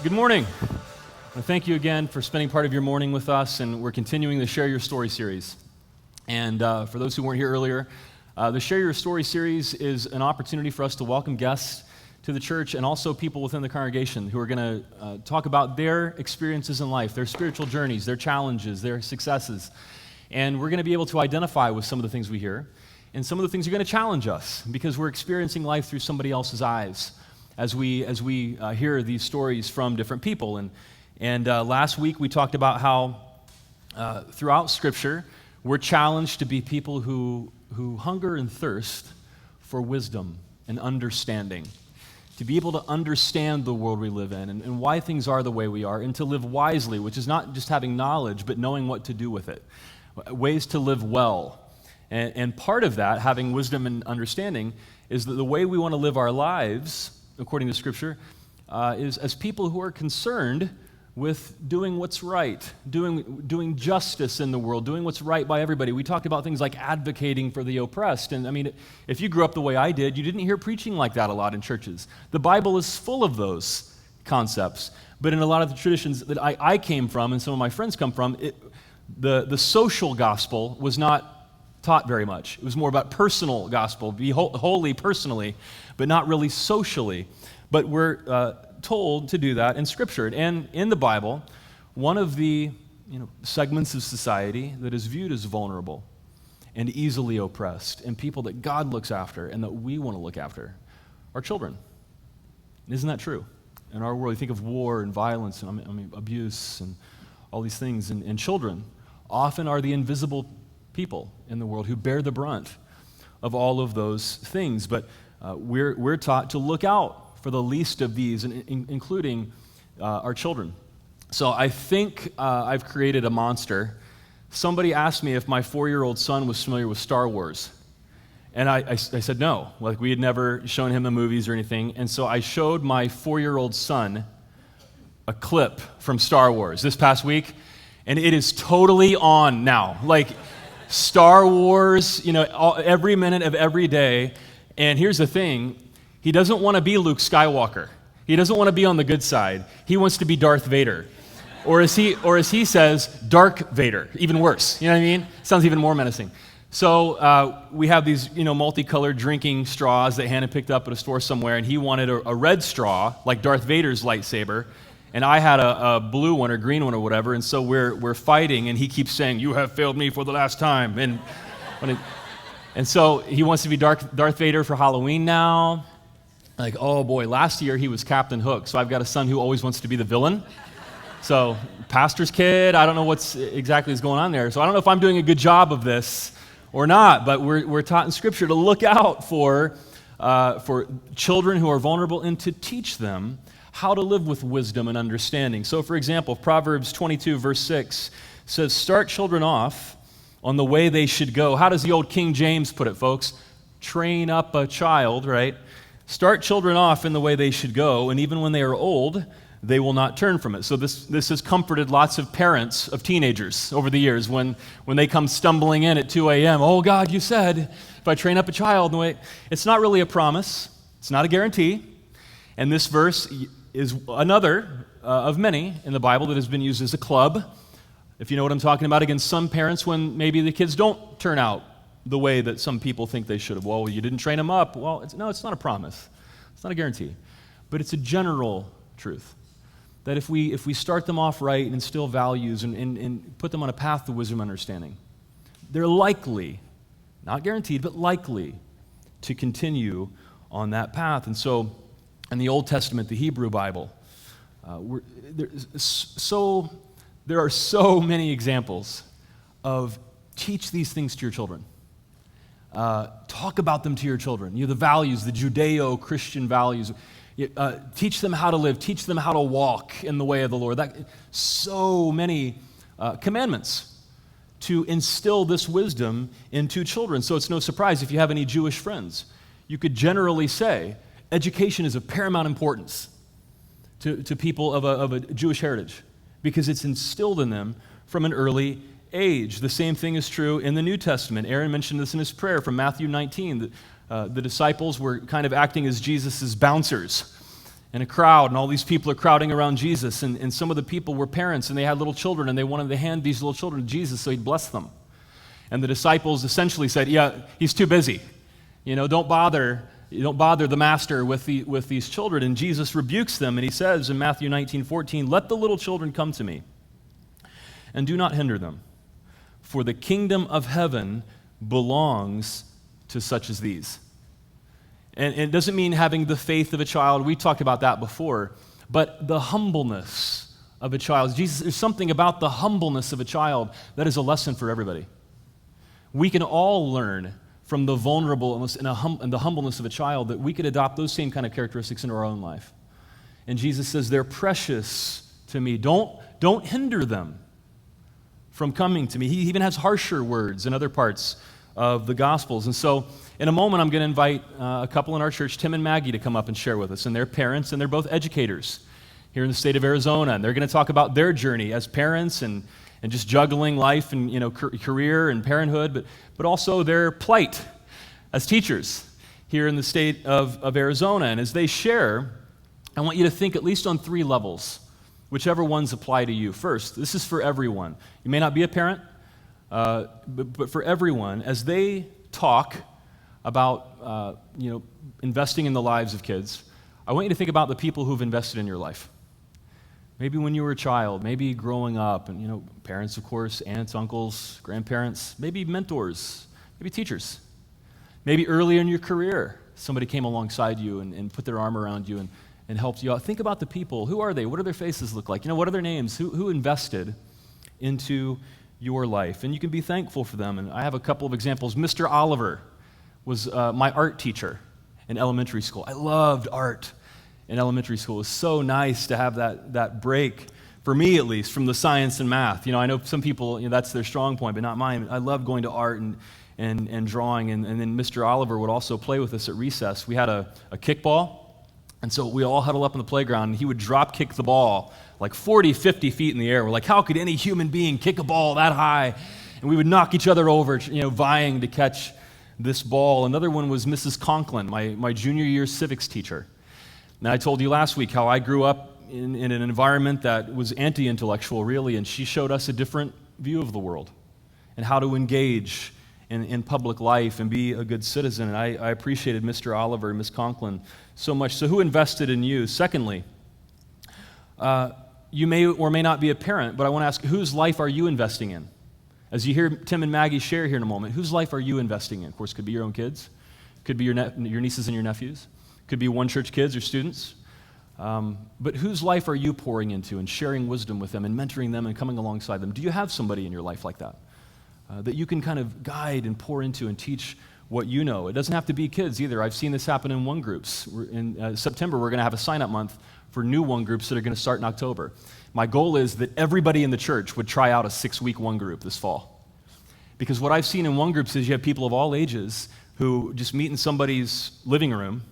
Good morning. Well, thank you again for spending part of your morning with us, and we're continuing the Share Your Story series. And for those who weren't here earlier, the Share Your Story series is an opportunity for us to welcome guests to the church and also people within the congregation who are going to talk about their experiences in life, their spiritual journeys, their challenges, their successes. And we're going to be able to identify with some of the things we hear, and some of the things are going to challenge us because we're experiencing life through somebody else's eyes as we hear these stories from different people. And last week we talked about how throughout Scripture we're challenged to be people who hunger and thirst for wisdom and understanding, to be able to understand the world we live in and why things are the way we are, and to live wisely, which is not just having knowledge, but knowing what to do with it, ways to live well. And part of that, having wisdom and understanding, is that the way we want to live our lives, according to Scripture, is as people who are concerned with doing what's right, doing justice in the world, doing what's right by everybody. We talked about things like advocating for the oppressed. And I mean, if you grew up the way I did, you didn't hear preaching like that a lot in churches. The Bible is full of those concepts. But in a lot of the traditions that I came from and some of my friends come from, the social gospel was not taught very much. It was more about personal gospel, be holy personally, but not really socially. But we're told to do that in Scripture. And in the Bible, one of the segments of society that is viewed as vulnerable and easily oppressed, and people that God looks after and that we want to look after, are children. Isn't that true? In our world, you think of war and violence and abuse and all these things, and children often are the invisible people in the world who bear the brunt of all of those things. But we're taught to look out for the least of these, including our children. So I think I've created a monster. Somebody asked me if my 4-year-old son was familiar with Star Wars. And I said no. Like, we had never shown him the movies or anything. And so I showed my 4-year-old son a clip from Star Wars this past week, and it is totally on now. Like, Star Wars, every minute of every day. And here's the thing, he doesn't want to be Luke Skywalker. He doesn't want to be on the good side. He wants to be Darth Vader. Or as he says, Dark Vader, even worse. You know what I mean? Sounds even more menacing. So we have these, multicolored drinking straws that Hannah picked up at a store somewhere, and he wanted a red straw, like Darth Vader's lightsaber. And I had a blue one or green one or whatever, and so we're fighting, and he keeps saying, "You have failed me for the last time." And so he wants to be Darth Vader for Halloween now. Like, oh boy, last year he was Captain Hook, so I've got a son who always wants to be the villain. So, pastor's kid, I don't know what's exactly is going on there. So I don't know if I'm doing a good job of this or not, but we're taught in Scripture to look out for children who are vulnerable and to teach them how to live with wisdom and understanding. So, for example, Proverbs 22, verse 6 says, "Start children off on the way they should go." How does the old King James put it, folks? Train up a child, right? Start children off in the way they should go, and even when they are old, they will not turn from it. So this has comforted lots of parents of teenagers over the years when they come stumbling in at 2 a.m. "Oh, God, you said if I train up a child in the way..." It's not really a promise. It's not a guarantee. And this verse is another of many in the Bible that has been used as a club, if you know what I'm talking about, against some parents when maybe the kids don't turn out the way that some people think they should have. Well, you didn't train them up. Well, it's not a promise. It's not a guarantee. But it's a general truth that if we start them off right and instill values and put them on a path to wisdom and understanding, they're likely, not guaranteed, but likely to continue on that path. And so in the Old Testament, the Hebrew Bible, there are so many examples of teach these things to your children. Talk about them to your children. The values, the Judeo-Christian values. Teach them how to live. Teach them how to walk in the way of the Lord. So many commandments to instill this wisdom into children. So it's no surprise if you have any Jewish friends. You could generally say education is of paramount importance to people of a Jewish heritage because it's instilled in them from an early age. The same thing is true in the New Testament. Aaron mentioned this in his prayer from Matthew 19. The disciples were kind of acting as Jesus' bouncers. and a crowd, and all these people are crowding around Jesus, and some of the people were parents, and they had little children, and they wanted to hand these little children to Jesus so he'd bless them. And the disciples essentially said, yeah, he's too busy. Don't bother the master with these children. And Jesus rebukes them, and he says in Matthew 19:14, "Let the little children come to me, and do not hinder them, for the kingdom of heaven belongs to such as these." And it doesn't mean having the faith of a child. We talked about that before. But the humbleness of a child. There's something about the humbleness of a child that is a lesson for everybody. We can all learn from the vulnerableness and the humbleness of a child that we could adopt those same kind of characteristics into our own life. And Jesus says, they're precious to me. Don't hinder them from coming to me. He even has harsher words in other parts of the Gospels. And so in a moment, I'm going to invite a couple in our church, Tim and Maggie, to come up and share with us. And they're parents, and they're both educators here in the state of Arizona. And they're going to talk about their journey as parents and just juggling life and career and parenthood, but also their plight as teachers here in the state of Arizona. And as they share, I want you to think at least on 3 levels, whichever ones apply to you. First, this is for everyone. You may not be a parent, but for everyone, as they talk about investing in the lives of kids, I want you to think about the people who've invested in your life. Maybe when you were a child, maybe growing up, and parents, of course, aunts, uncles, grandparents, maybe mentors, maybe teachers. Maybe early in your career, somebody came alongside you and put their arm around you and helped you out. Think about the people. Who are they? What do their faces look like? What are their names? Who invested into your life? And you can be thankful for them. And I have a couple of examples. Mr. Oliver was my art teacher in elementary school. I loved art in elementary school. It was so nice to have that break, for me at least, from the science and math. I know some people, that's their strong point, but not mine. I love going to art and drawing, and then Mr. Oliver would also play with us at recess. We had a kickball, and so we all huddle up in the playground, and he would drop kick the ball like 40, 50 feet in the air. We're like, how could any human being kick a ball that high? And we would knock each other over, vying to catch this ball. Another one was Mrs. Conklin, my junior year civics teacher. Now, I told you last week how I grew up in an environment that was anti-intellectual, really, and she showed us a different view of the world and how to engage in public life and be a good citizen. And I appreciated Mr. Oliver and Ms. Conklin so much. So who invested in you? Secondly, you may or may not be a parent, but I want to ask, whose life are you investing in? As you hear Tim and Maggie share here in a moment, whose life are you investing in? Of course, it could be your own kids. It could be your nieces and your nephews. It could be one church kids or students. But whose life are you pouring into and sharing wisdom with them and mentoring them and coming alongside them? Do you have somebody in your life like that? That you can kind of guide and pour into and teach what you know. It doesn't have to be kids either. I've seen this happen in one groups. In September, we're going to have a sign-up month for new one groups that are going to start in October. My goal is that everybody in the church would try out a 6-week one group this fall. Because what I've seen in one groups is you have people of all ages who just meet in somebody's living room,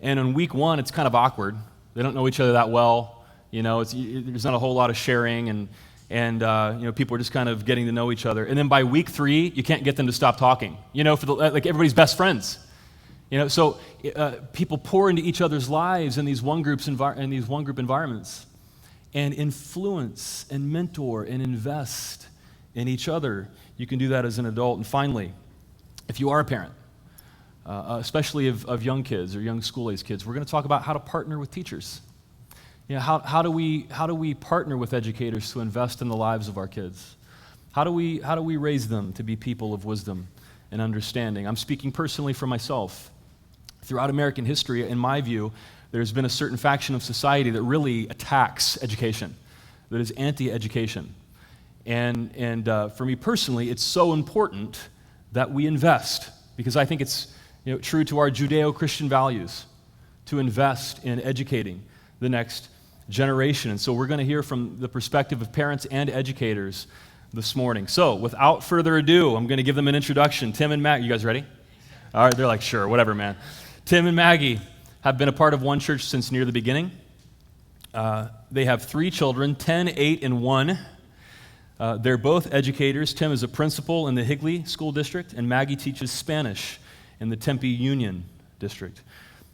and in week 1, it's kind of awkward. They don't know each other that well. There's not a whole lot of sharing, and people are just kind of getting to know each other. And then by week 3, you can't get them to stop talking. Like everybody's best friends. So people pour into each other's lives in these one group environments, and influence and mentor and invest in each other. You can do that as an adult. And finally, if you are a parent, especially of young kids or young school-age kids, we're going to talk about how to partner with teachers. How do we partner with educators to invest in the lives of our kids? How do we raise them to be people of wisdom and understanding? I'm speaking personally for myself. Throughout American history, in my view, there's been a certain faction of society that really attacks education, that is anti-education. And for me personally, it's so important that we invest, because I think it's true to our Judeo-Christian values to invest in educating the next generation. And so we're going to hear from the perspective of parents and educators this morning. So without further ado, I'm going to give them an introduction. Tim and Maggie, you guys ready? All right, they're like, sure, whatever, man. Tim and Maggie have been a part of One Church since near the beginning. They have 3 children, 10, 8, and 1. They're both educators. Tim is a principal in the Higley School District, and Maggie teaches Spanish in the Tempe Union District.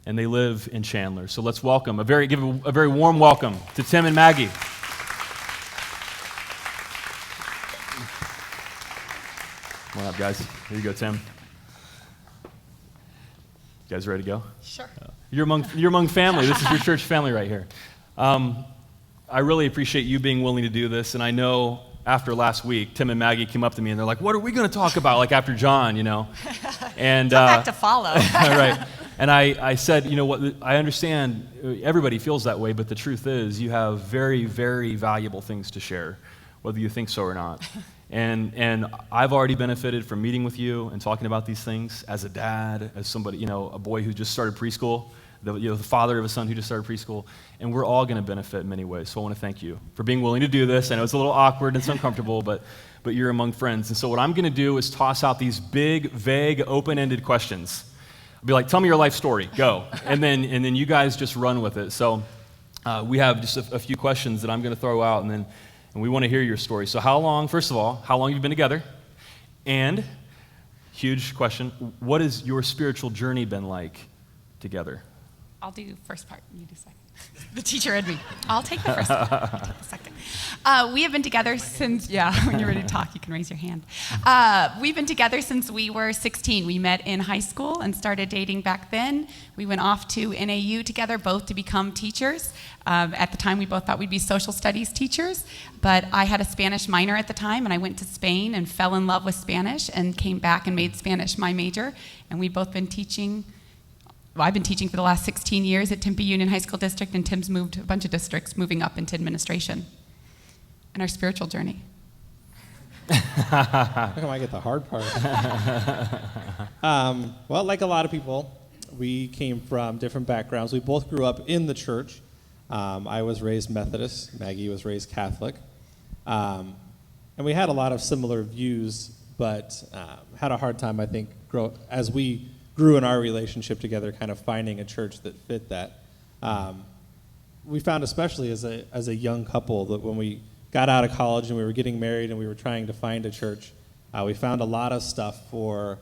and they live in Chandler. So let's welcome, give a very warm welcome to Tim and Maggie. Come on up, guys. Here you go, Tim. You guys ready to go? Sure. You're among family. This is your church family right here. I really appreciate you being willing to do this, and I know after last week, Tim and Maggie came up to me and they're like, "What are we going to talk about?" Like after John, And come back to follow. Right. And I said, you know what? I understand everybody feels that way, but the truth is, you have very, very valuable things to share, whether you think so or not. And I've already benefited from meeting with you and talking about these things as a dad, as somebody, a boy who just started preschool, the father of a son who just started preschool, and we're all going to benefit in many ways. So I want to thank you for being willing to do this. I know it's a little awkward and it's uncomfortable, but you're among friends. And so what I'm going to do is toss out these big, vague, open-ended questions. I'll be like, tell me your life story, go. And then you guys just run with it. So we have just a few questions that I'm going to throw out, and we want to hear your story. So first of all, how long have you been together? And, huge question, what has your spiritual journey been like together? I'll do first part, you do second. The teacher and me. I'll take the first part, you take the second. We have been together since, when you're ready to talk, you can raise your hand. We've been together since we were 16. We met in high school and started dating back then. We went off to NAU together, both to become teachers. At the time, we both thought we'd be social studies teachers, but I had a Spanish minor at the time, and I went to Spain and fell in love with Spanish and came back and made Spanish my major, and we've both been teaching. I've been teaching for the last 16 years at Tempe Union High School District, and Tim's moved a bunch of districts, moving up into administration. And our spiritual journey. How come I get the hard part? Well, like a lot of people, we came from different backgrounds. We both grew up in the church. I was raised Methodist. Maggie was raised Catholic. And we had a lot of similar views, but had a hard time, I think, as we grew in our relationship together, kind of finding a church that fit that. We found, especially as a young couple, that when we got out of college and we were getting married and we were trying to find a church, we found a lot of stuff for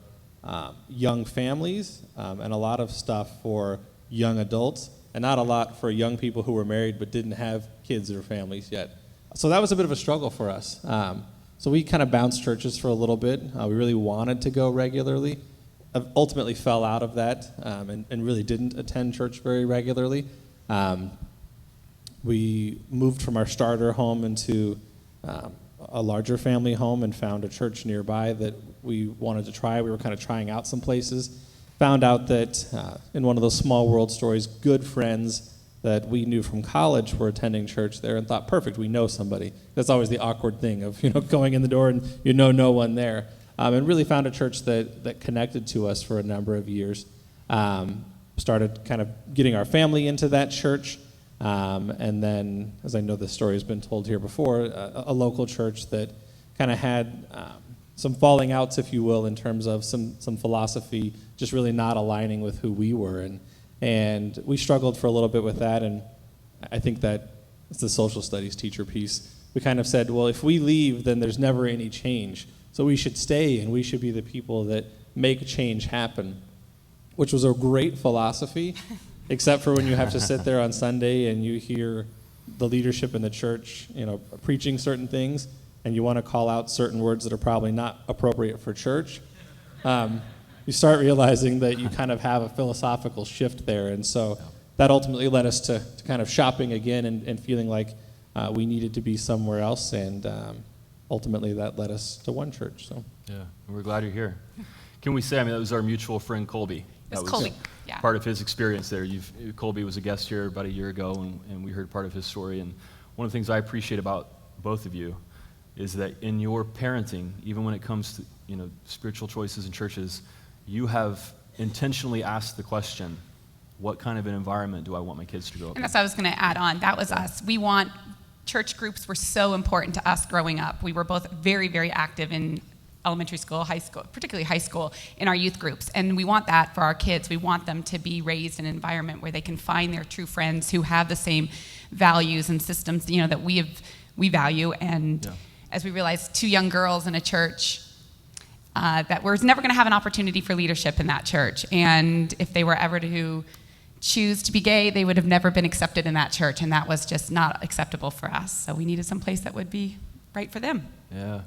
young families and a lot of stuff for young adults, and not a lot for young people who were married but didn't have kids or families yet. So that was a bit of a struggle for us. So we kind of bounced churches for a little bit. We really wanted to go regularly. Ultimately fell out of that and really didn't attend church very regularly. We moved from our starter home into a larger family home and found a church nearby that we wanted to try. We were kind of trying out some places. Found out that in one of those small world stories, good friends that we knew from college were attending church there, and thought, perfect, we know somebody. That's always the awkward thing of going in the door and no one there. And really found a church that connected to us for a number of years. Started kind of getting our family into that church. And then, as I know this story has been told here before, a local church that kind of had some falling outs, if you will, in terms of some philosophy just really not aligning with who we were. And we struggled for a little bit with that, and I think that it's the social studies teacher piece. We kind of said, well, if we leave, then there's never any change. So we should stay, and we should be the people that make change happen, which was a great philosophy, except for when you have to sit there on Sunday and you hear the leadership in the church, preaching certain things, and you want to call out certain words that are probably not appropriate for church. You start realizing that you kind of have a philosophical shift there, and so that ultimately led us to kind of shopping again and feeling like we needed to be somewhere else, and ultimately that led us to one church. So yeah, and we're glad you're here. Can we say, that was our mutual friend Colby. It was Colby, yeah. Part of his experience there. Colby was a guest here about a year ago, and we heard part of his story. And one of the things I appreciate about both of you is that in your parenting, even when it comes to spiritual choices in churches, you have intentionally asked the question, what kind of an environment do I want my kids to grow up in? And that's what I was going to add on. That was us. Church groups were so important to us growing up. We were both very, very active in elementary school, high school, particularly high school, in our youth groups. And we want that for our kids. We want them to be raised in an environment where they can find their true friends who have the same values and systems, that we value. And as we realized, two young girls in a church that we're never going to have an opportunity for leadership in that church. And if they were ever to choose to be gay, they would have never been accepted in that church, and that was just not acceptable for us. So we needed some place that would be right for them. Yeah.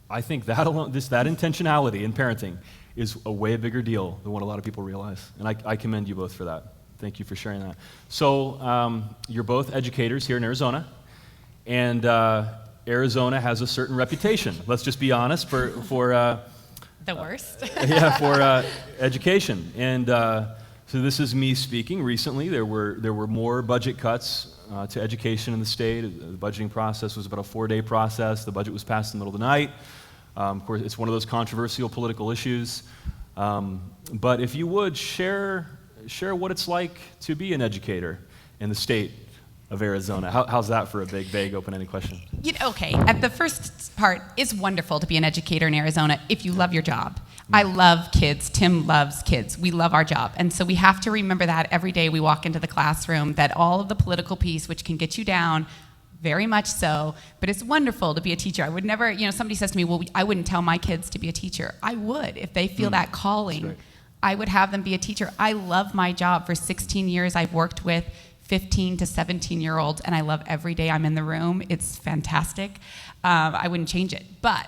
I think that alone, that intentionality in parenting is a way bigger deal than what a lot of people realize. And I commend you both for that. Thank you for sharing that. So you're both educators here in Arizona, and Arizona has a certain reputation. Let's just be honest for The worst. for education. And so this is me speaking. Recently, there were more budget cuts to education in the state. The budgeting process was about a 4-day process. The budget was passed in the middle of the night. Of course, it's one of those controversial political issues. But if you would share what it's like to be an educator in the state of Arizona. How's that for a big, vague, open-ended question? Okay, at the first part, it's wonderful to be an educator in Arizona if you love your job. I love kids. Tim loves kids. We love our job. And so we have to remember that every day we walk into the classroom, that all of the political piece, which can get you down, very much so, but it's wonderful to be a teacher. I would never, somebody says to me, well, I wouldn't tell my kids to be a teacher. I would. If they feel that calling, I would have them be a teacher. I love my job. For 16 years, I've worked with 15 to 17-year-olds, and I love every day I'm in the room. It's fantastic. I wouldn't change it. But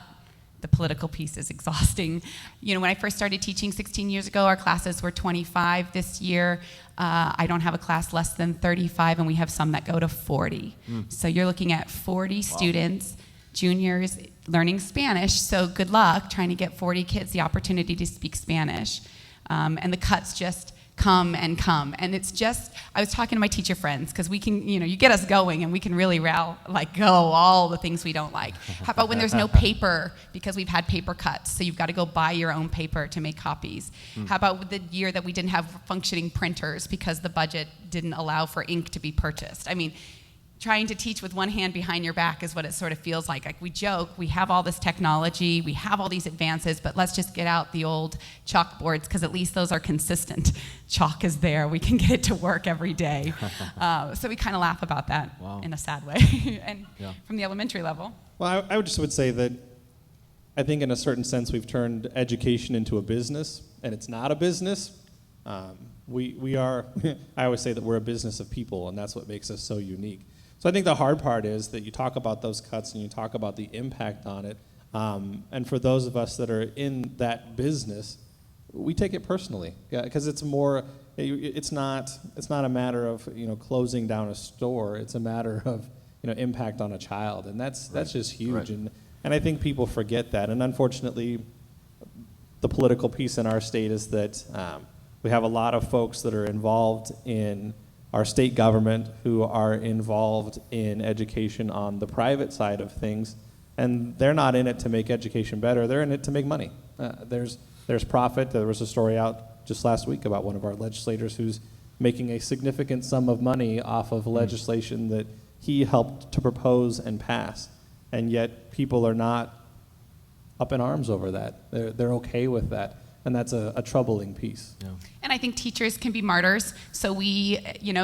the political piece is exhausting. When I first started teaching 16 years ago, our classes were 25. This year, I don't have a class less than 35, and we have some that go to 40. So you're looking at 40 students, juniors, learning Spanish. So good luck trying to get 40 kids the opportunity to speak Spanish. And the cuts just come and come. And it's just, I was talking to my teacher friends, because we can, you get us going and we can really go all the things we don't like. How about when there's no paper, because we've had paper cuts, so you've got to go buy your own paper to make copies. How about the year that we didn't have functioning printers because the budget didn't allow for ink to be purchased? I mean, trying to teach with one hand behind your back is what it sort of feels like. Like we joke, we have all this technology, we have all these advances, but let's just get out the old chalkboards, because at least those are consistent. Chalk is there, we can get it to work every day. So we kind of laugh about that in a sad way, and from the elementary level. Well, I would say that I think in a certain sense we've turned education into a business, and it's not a business. We are, I always say that we're a business of people, and that's what makes us so unique. So I think the hard part is that you talk about those cuts and you talk about the impact on it. And for those of us that are in that business, we take it personally, because it's more. It's not a matter of closing down a store. It's a matter of impact on a child, and that's just huge. And I think people forget that. And unfortunately, the political piece in our state is that we have a lot of folks that are involved in our state government who are involved in education on the private side of things, and they're not in it to make education better. They're in it to make money. There's profit. There was a story out just last week about one of our legislators who's making a significant sum of money off of legislation that he helped to propose and pass, and yet people are not up in arms over that. They're okay with that. And that's a troubling piece. Yeah. And I think teachers can be martyrs. So we,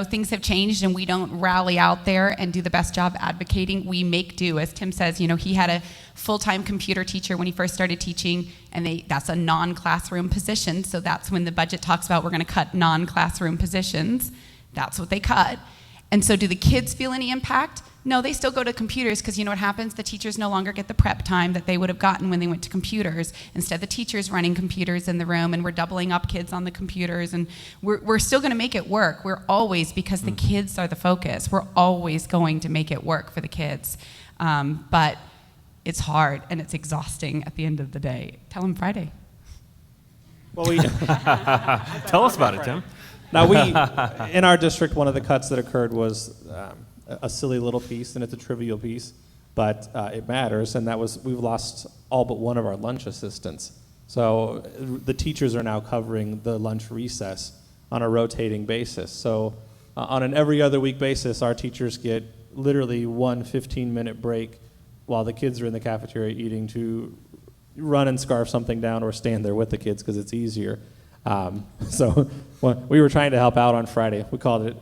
things have changed, and we don't rally out there and do the best job advocating. We make do. As Tim says, he had a full-time computer teacher when he first started teaching, and that's a non-classroom position. So that's when the budget talks about we're going to cut non-classroom positions. That's what they cut. And so do the kids feel any impact? No, they still go to computers, because you know what happens? The teachers no longer get the prep time that they would have gotten when they went to computers. Instead, the teacher's running computers in the room, and we're doubling up kids on the computers, and we're still going to make it work. We're always, because the kids are the focus, we're always going to make it work for the kids. But it's hard, and it's exhausting at the end of the day. Tell them Friday. Well, Tell us about it, Tim. Now, in our district, one of the cuts that occurred was a silly little piece, and it's a trivial piece, but it matters, and that was we've lost all but one of our lunch assistants. So the teachers are now covering the lunch recess on a rotating basis. So on an every other week basis, our teachers get literally one 15-minute break while the kids are in the cafeteria eating to run and scarf something down or stand there with the kids because it's easier. So we were trying to help out on Friday.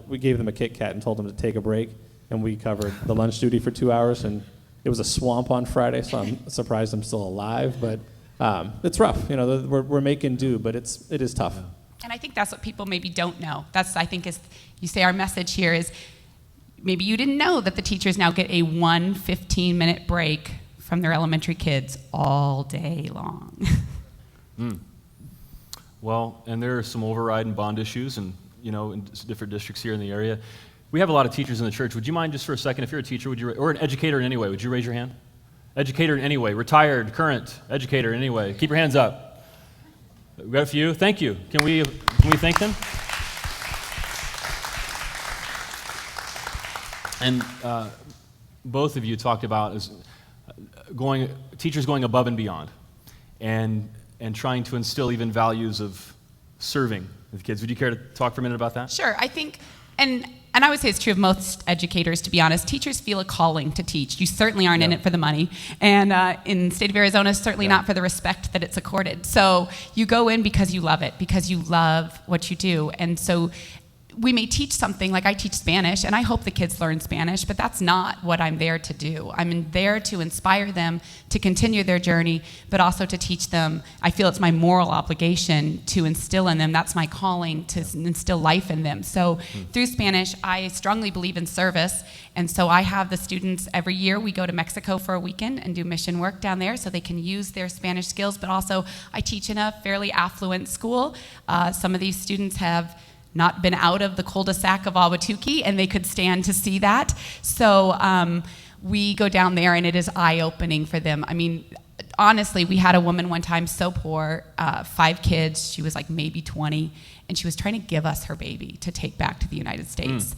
We gave them a Kit Kat and told them to take a break, and we covered the lunch duty for 2 hours, and it was a swamp on Friday, so I'm surprised I'm still alive, but it's rough. We're making do, but it is tough. And I think that's what people maybe don't know. That's, I think, is you say our message here is maybe you didn't know that the teachers now get a 15-minute break from their elementary kids all day long. Well, and there are some override and bond issues, and in different districts here in the area. We have a lot of teachers in the church. Would you mind just for a second, if you're a teacher, or an educator in any way, would you raise your hand? Educator in any way, retired, current, educator in any way. Keep your hands up. We've got a few. Thank you. Can we thank them? And both of you talked about teachers going above and beyond, and trying to instill even values of serving with kids. Would you care to talk for a minute about that? Sure. I think, and I would say it's true of most educators, to be honest. Teachers feel a calling to teach. You certainly aren't in it for the money. And in the state of Arizona, certainly not for the respect that it's accorded. So you go in because you love it, because you love what you do. And so we may teach something, like I teach Spanish, and I hope the kids learn Spanish, but that's not what I'm there to do. I'm there to inspire them to continue their journey, but also to teach them. I feel it's my moral obligation to instill in them. That's my calling, to instill life in them. So through Spanish, I strongly believe in service, and so I have the students every year. We go to Mexico for a weekend and do mission work down there so they can use their Spanish skills, but also I teach in a fairly affluent school. Some of these students have not been out of the cul-de-sac of Ahwatukee, and they could stand to see that. So we go down there, and it is eye-opening for them. I mean, honestly, we had a woman one time so poor, 5 kids, she was like maybe 20, and she was trying to give us her baby to take back to the United States.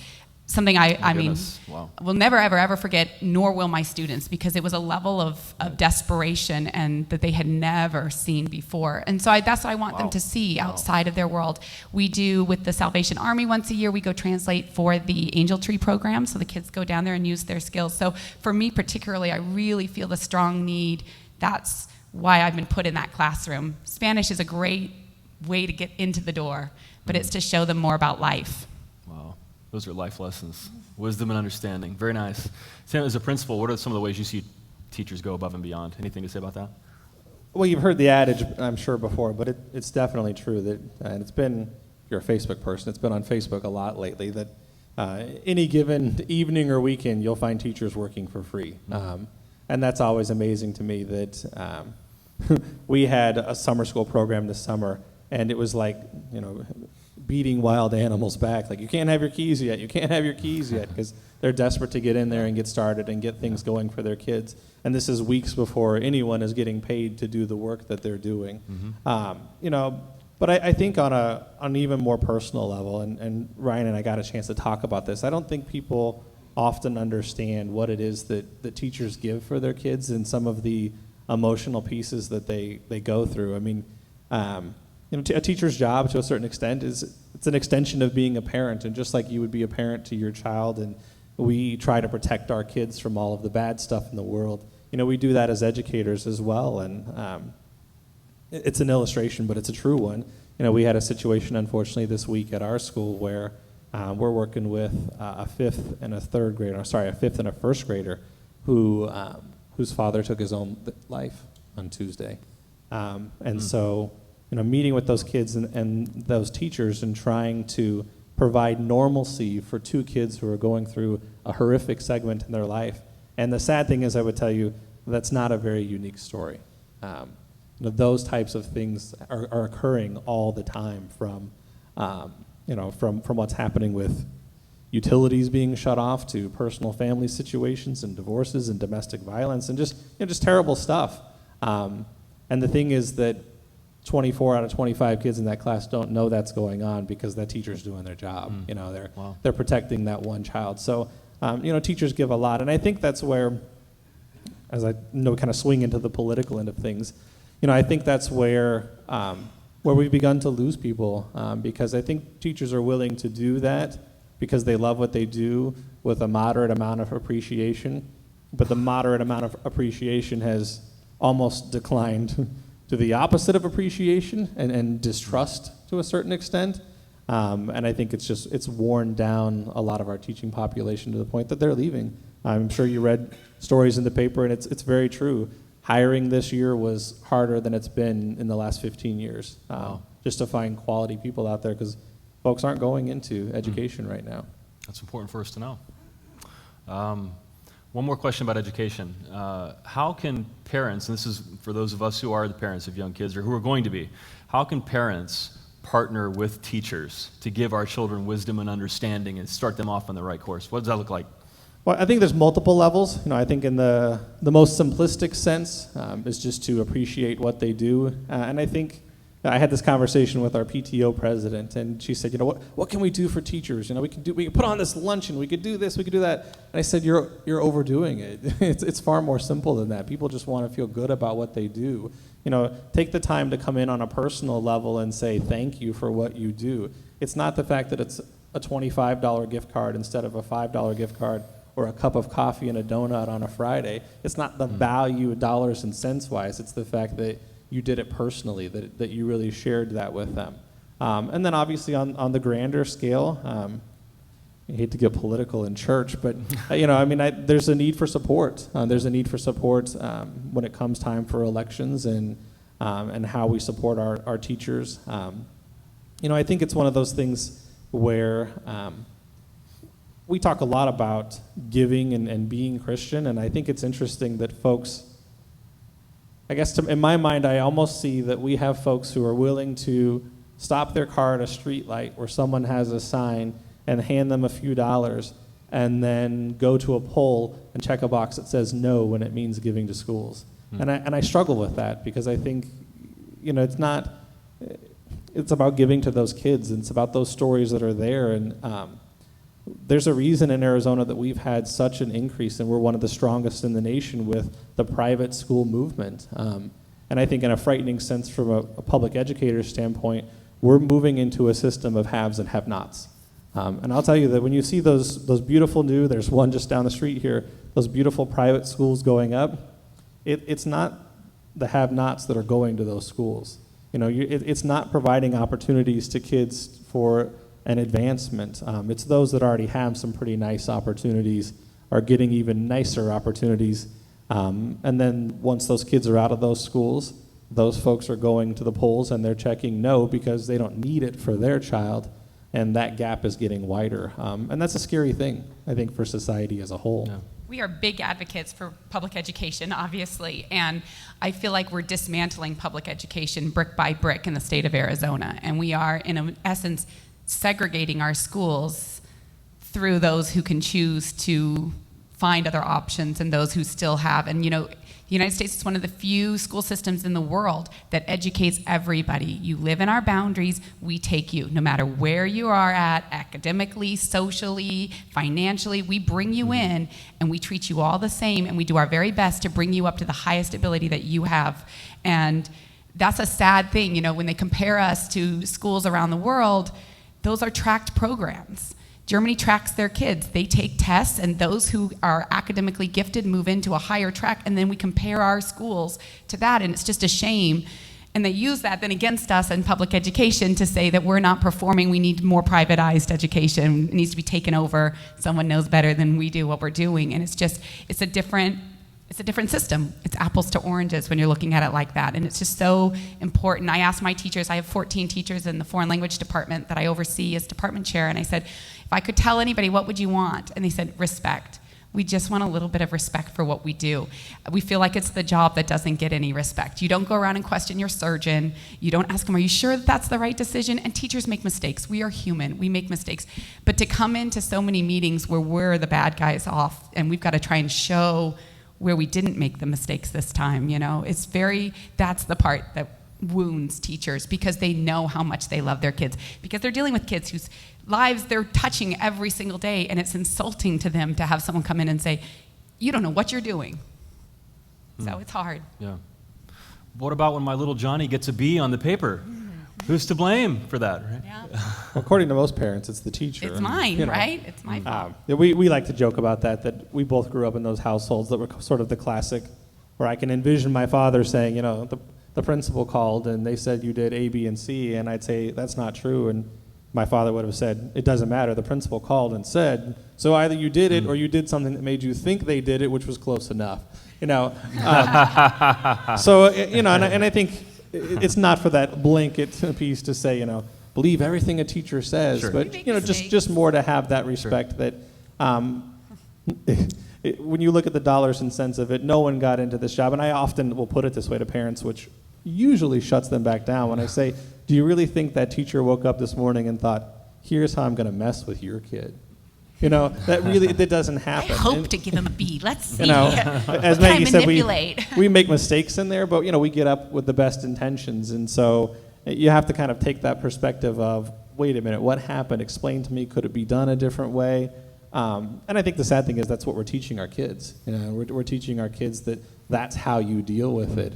Something I mean, wow. will never, ever, ever forget, nor will my students, because it was a level of desperation and that they had never seen before. And so that's what I want them to see outside of their world. We do with the Salvation Army once a year, we go translate for the Angel Tree program, so the kids go down there and use their skills. So for me particularly, I really feel the strong need. That's why I've been put in that classroom. Spanish is a great way to get into the door, but it's to show them more about life. Those are life lessons, wisdom and understanding. Very nice. Sam, as a principal, what are some of the ways you see teachers go above and beyond? Anything to say about that? Well, you've heard the adage, I'm sure, before, but it's definitely true that, and it's been, if you're a Facebook person, it's been on Facebook a lot lately, that any given evening or weekend, you'll find teachers working for free. And that's always amazing to me that we had a summer school program this summer, and it was like, beating wild animals back. Like, you can't have your keys yet, because they're desperate to get in there and get started and get things going for their kids. And this is weeks before anyone is getting paid to do the work that they're doing. But I think on an even more personal level, and Ryan and I got a chance to talk about this, I don't think people often understand what it is that the teachers give for their kids and some of the emotional pieces that they go through. I mean, a teacher's job, to a certain extent, it's an extension of being a parent. And just like you would be a parent to your child, and we try to protect our kids from all of the bad stuff in the world, we do that as educators as well. And it's an illustration, but it's a true one. We had a situation, unfortunately, this week at our school where we're working with a fifth and a first grader whose father took his own life on Tuesday. So meeting with those kids and those teachers and trying to provide normalcy for 2 kids who are going through a horrific segment in their life. And the sad thing is, I would tell you, that's not a very unique story. Those types of things are occurring all the time from what's happening with utilities being shut off to personal family situations and divorces and domestic violence and just terrible stuff. And the thing is that 24 out of 25 kids in that class don't know that's going on because that teacher's doing their job. They're protecting that one child. So, teachers give a lot. And I think that's where, as I kind of swing into the political end of things, I think that's where we've begun to lose people because I think teachers are willing to do that because they love what they do with a moderate amount of appreciation. But the moderate amount of appreciation has almost declined to the opposite of appreciation and distrust to a certain extent. And I think it's worn down a lot of our teaching population to the point that they're leaving. I'm sure you read stories in the paper, and it's very true. Hiring this year was harder than it's been in the last 15 years. just to find quality people out there, because folks aren't going into education right now. That's important for us to know. One more question about education. How can parents, and this is for those of us who are the parents of young kids or who are going to be, how can parents partner with teachers to give our children wisdom and understanding and start them off on the right course? What does that look like? Well, I think there's multiple levels. I think in the most simplistic sense is just to appreciate what they do. And I think I had this conversation with our PTO president, and she said, what can we do for teachers? We can put on this luncheon, we could do this, we could do that. And I said, you're overdoing it. It's far more simple than that. People just want to feel good about what they do. Take the time to come in on a personal level and say thank you for what you do. It's not the fact that it's a $25 gift card instead of a $5 gift card, or a cup of coffee and a donut on a Friday. It's not the value dollars and cents wise. It's the fact that you did it personally, that you really shared that with them. And then obviously on the grander scale, I hate to get political in church, but there's a need for support. There's a need for support when it comes time for elections and how we support our teachers. I think it's one of those things where we talk a lot about giving and being Christian, and I think it's interesting that folks, I guess in my mind, I almost see that we have folks who are willing to stop their car at a street light where someone has a sign and hand them a few dollars, and then go to a poll and check a box that says no when it means giving to schools. And I struggle with that, because I think, it's about giving to those kids, and it's about those stories that are there. And there's a reason in Arizona that we've had such an increase, and we're one of the strongest in the nation with the private school movement. And I think in a frightening sense from a public educator's standpoint, we're moving into a system of haves and have-nots. And I'll tell you that when you see those beautiful there's one just down the street here, those beautiful private schools going up, it's not the have-nots that are going to those schools. It's not providing opportunities to kids for an advancement. It's those that already have some pretty nice opportunities are getting even nicer opportunities. And then once those kids are out of those schools, those folks are going to the polls and they're checking no because they don't need it for their child, and that gap is getting wider. And that's a scary thing, I think, for society as a whole. Yeah. We are big advocates for public education, obviously, and I feel like we're dismantling public education brick by brick in the state of Arizona, and we are, in essence, segregating our schools through those who can choose to find other options and those who still have. And the United States is one of the few school systems in the world that educates everybody. You live in our boundaries, we take you. No matter where you are at, academically, socially, financially, we bring you in and we treat you all the same, and we do our very best to bring you up to the highest ability that you have. And that's a sad thing, when they compare us to schools around the world. Those are tracked programs. Germany tracks their kids. They take tests, and those who are academically gifted move into a higher track, and then we compare our schools to that, and it's just a shame. And they use that then against us in public education to say that we're not performing, we need more privatized education, it needs to be taken over, someone knows better than we do what we're doing. And it's a different system. It's apples to oranges when you're looking at it like that. And it's just so important. I asked my teachers, I have 14 teachers in the foreign language department that I oversee as department chair, and I said, if I could tell anybody, what would you want? And they said, respect. We just want a little bit of respect for what we do. We feel like it's the job that doesn't get any respect. You don't go around and question your surgeon. You don't ask them, are you sure that that's the right decision? And teachers make mistakes. We are human. We make mistakes. But to come into so many meetings where we're the bad guys off, and we've got to try and show where we didn't make the mistakes this time, that's the part that wounds teachers, because they know how much they love their kids, because they're dealing with kids whose lives they're touching every single day, and it's insulting to them to have someone come in and say, you don't know what you're doing. So it's hard. Yeah. What about when my little Johnny gets a B on the paper? Who's to blame for that, right? Yeah. Well, according to most parents, it's the teacher. It's mine, right? It's my fault. We like to joke about that we both grew up in those households that were sort of the classic, where I can envision my father saying, the principal called and they said you did A, B, and C, and I'd say, that's not true. And my father would have said, it doesn't matter. The principal called and said, so either you did it or you did something that made you think they did it, which was close enough. And I think it's not for that blanket piece to say, believe everything a teacher says, Sure. but, We make just mistakes. more to have that respect that when you look at the dollars and cents of it, no one got into this job. And I often will put it this way to parents, which usually shuts them back down when I say, do you really think that teacher woke up this morning and thought, here's how I'm going to mess with your kid? That doesn't happen. I hope And, to give him a B. Let's see. as Can Maggie I said, manipulate? we make mistakes in there, but we get up with the best intentions, and so you have to kind of take that perspective of, wait a minute, what happened? Explain to me, could it be done a different way? And I think the sad thing is that's what we're teaching our kids. We're teaching our kids that that's how you deal with it.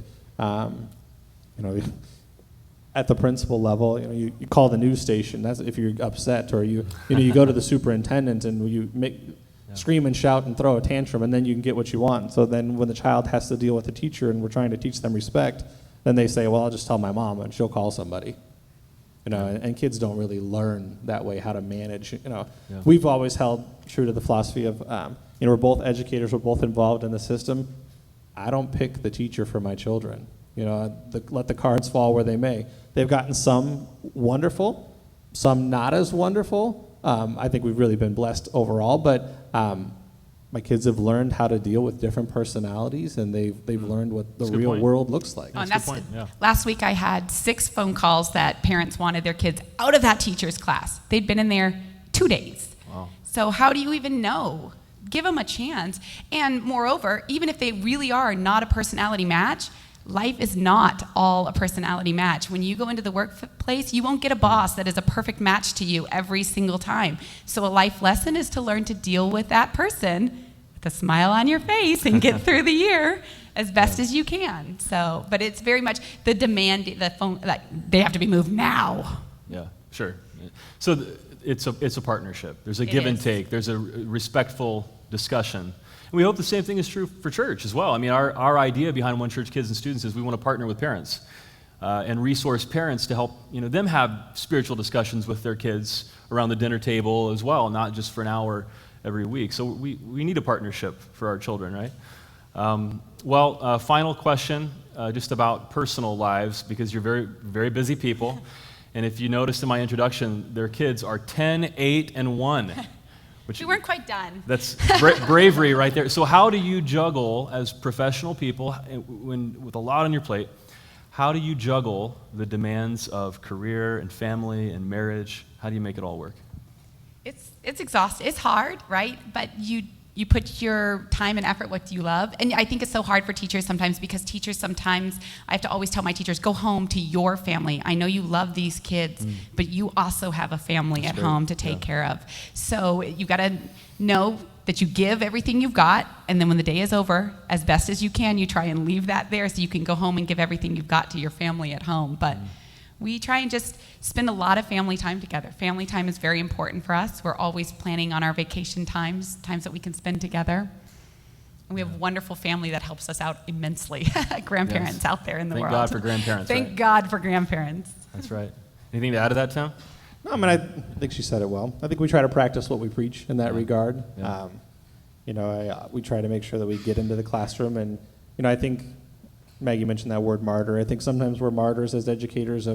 At the principal level, you call the news station. That's if you're upset, or you go to the superintendent and you scream and shout and throw a tantrum, and then you can get what you want. So then, when the child has to deal with the teacher, and we're trying to teach them respect, then they say, "Well, I'll just tell my mom, and she'll call somebody." And kids don't really learn that way how to manage. We've always held true to the philosophy of, we're both educators, we're both involved in the system. I don't pick the teacher for my children. Let the cards fall where they may. They've gotten some wonderful, some not as wonderful. I think we've really been blessed overall, but my kids have learned how to deal with different personalities, and they've learned what the That's a good real point. world looks like. Oh, and That's a good point, yeah. Last week I had 6 phone calls that parents wanted their kids out of that teacher's class. They'd been in there 2 days. Wow. So how do you even know? Give them a chance. And moreover, even if they really are not a personality match, life is not all a personality match. When you go into the workplace, you won't get a boss that is a perfect match to you every single time. So a life lesson is to learn to deal with that person with a smile on your face and get through the year as best as you can. So, but it's very much the demand, the phone, like they have to be moved now. Yeah, sure. So it's a partnership. There's a It give and is. take. There's a respectful discussion. And we hope the same thing is true for church as well. I mean, our idea behind One Church Kids and Students is we want to partner with parents and resource parents to help them have spiritual discussions with their kids around the dinner table as well, not just for an hour every week. So we need a partnership for our children, right? Final question, just about personal lives, because you're very, very busy people. And if you noticed in my introduction, their kids are 10, 8, and 1. We weren't quite done. That's bravery right there. So how do you juggle, as professional people, with a lot on your plate, how do you juggle the demands of career and family and marriage? How do you make it all work? It's exhausting. It's hard, right? But you put your time and effort what you love. And I think it's so hard for teachers sometimes, because teachers sometimes, I have to always tell my teachers, go home to your family. I know you love these kids, but you also have a family at home to take care of. So you got to know that you give everything you've got, and then when the day is over, as best as you can, you try and leave that there so you can go home and give everything you've got to your family at home. But we try and just spend a lot of family time together. Family time is very important for us. We're always planning on our vacation times that we can spend together. And we have a wonderful family that helps us out immensely. Grandparents out there in the world. Thank God for grandparents, Thank right? God for grandparents. That's right. Anything to add to that, Tim? No, I mean, I think she said it well. I think we try to practice what we preach in that regard. Yeah. We try to make sure that we get into the classroom, and I think Maggie mentioned that word martyr. I think sometimes we're martyrs as educators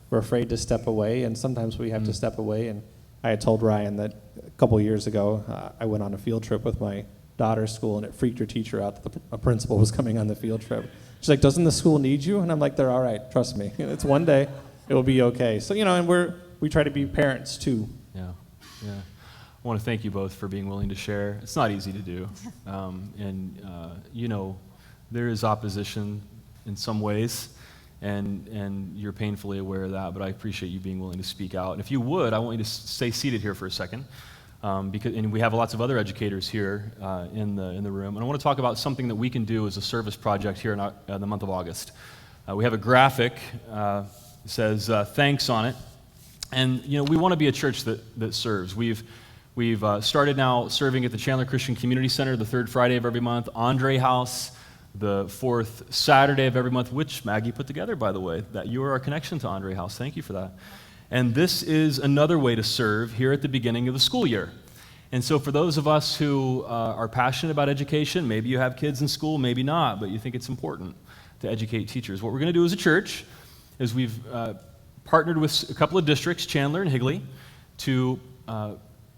we're afraid to step away, and sometimes we have to step away. And I had told Ryan that a couple of years ago, I went on a field trip with my daughter's school, and it freaked her teacher out that a principal was coming on the field trip. She's like, doesn't the school need you? And I'm like, they're all right, trust me. It's one day, it will be okay. So, and we try to be parents too. Yeah. I want to thank you both for being willing to share. It's not easy to do. There is opposition in some ways, and you're painfully aware of that, but I appreciate you being willing to speak out. And if you would, I want you to stay seated here for a second, and we have lots of other educators here in the room. And I want to talk about something that we can do as a service project here in the month of August. We have a graphic that says thanks on it. And we want to be a church that serves. We've started now serving at the Chandler Christian Community Center the third Friday of every month, Andre House the fourth Saturday of every month, which Maggie put together, by the way. That you are our connection to Andre House. Thank you for that. And this is another way to serve here at the beginning of the school year. And so for those of us who are passionate about education, maybe you have kids in school, maybe not, but you think it's important to educate teachers. What we're going to do as a church is we've partnered with a couple of districts, Chandler and Higley, to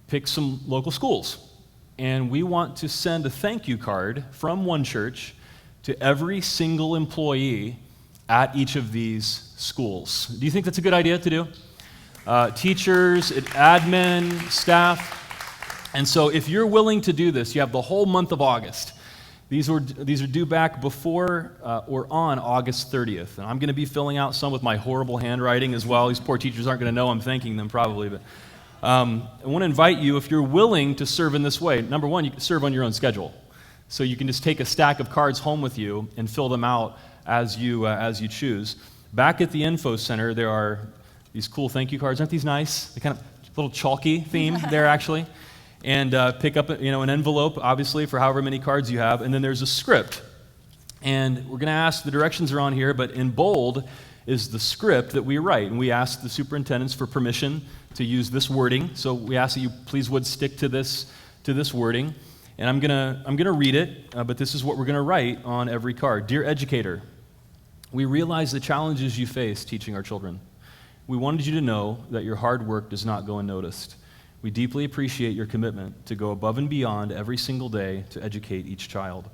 pick some local schools. And we want to send a thank you card from one church to every single employee at each of these schools. Do you think that's a good idea to do? Teachers, admin, staff. And so if you're willing to do this, you have the whole month of August. These are due back before or on August 30th. And I'm going to be filling out some with my horrible handwriting as well. These poor teachers aren't going to know I'm thanking them probably. But I want to invite you, if you're willing to serve in this way, number one, you can serve on your own schedule. So you can just take a stack of cards home with you and fill them out as you choose. Back at the info center, there are these cool thank you cards. Aren't these nice? They're kind of a little chalky theme there, actually. And pick up an envelope, obviously, for however many cards you have. And then there's a script. And we're going to ask, the directions are on here, but in bold is the script that we write. And we ask the superintendents for permission to use this wording. So we ask that you please would stick to this wording. And I'm gonna read it, but this is what we're going to write on every card. Dear educator, we realize the challenges you face teaching our children. We wanted you to know that your hard work does not go unnoticed. We deeply appreciate your commitment to go above and beyond every single day to educate each child.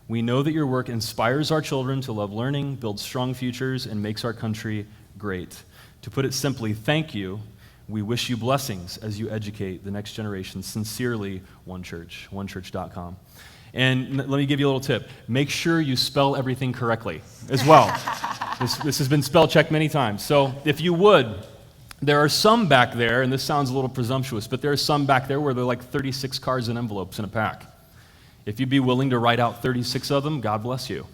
We know that your work inspires our children to love learning, builds strong futures, and makes our country great. To put it simply, thank you. We wish you blessings as you educate the next generation. Sincerely, One Church, onechurch.com. And let me give you a little tip. Make sure you spell everything correctly as well. This has been spell checked many times. So if you would, there are some back there, and this sounds a little presumptuous, but there are some back there where there are like 36 cards and envelopes in a pack. If you'd be willing to write out 36 of them, God bless you.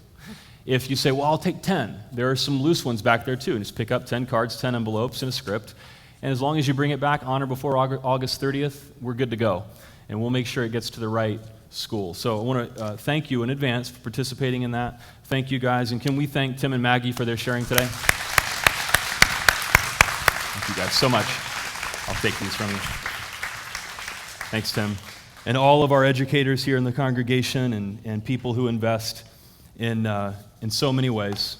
If you say, well, I'll take 10, there are some loose ones back there too. And just pick up 10 cards, 10 envelopes, and a script. And as long as you bring it back on or before August 30th, we're good to go. And we'll make sure it gets to the right school. So I want to thank you in advance for participating in that. Thank you, guys. And can we thank Tim and Maggie for their sharing today? Thank you guys so much. I'll take these from you. Thanks, Tim. And all of our educators here in the congregation and people who invest in so many ways.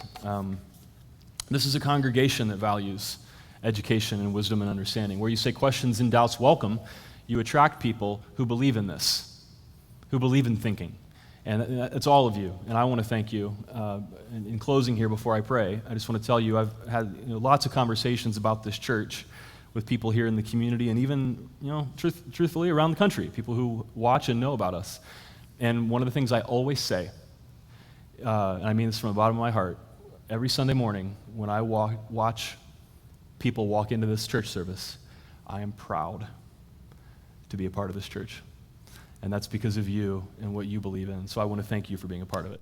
This is a congregation that values education and wisdom and understanding. Where you say questions and doubts welcome, you attract people who believe in this, who believe in thinking. And it's all of you. And I want to thank you. In closing here before I pray, I just want to tell you I've had lots of conversations about this church with people here in the community and even, truthfully around the country, people who watch and know about us. And one of the things I always say, and I mean this from the bottom of my heart, every Sunday morning when I watch people walk into this church service, I am proud to be a part of this church. And that's because of you and what you believe in. So I want to thank you for being a part of it.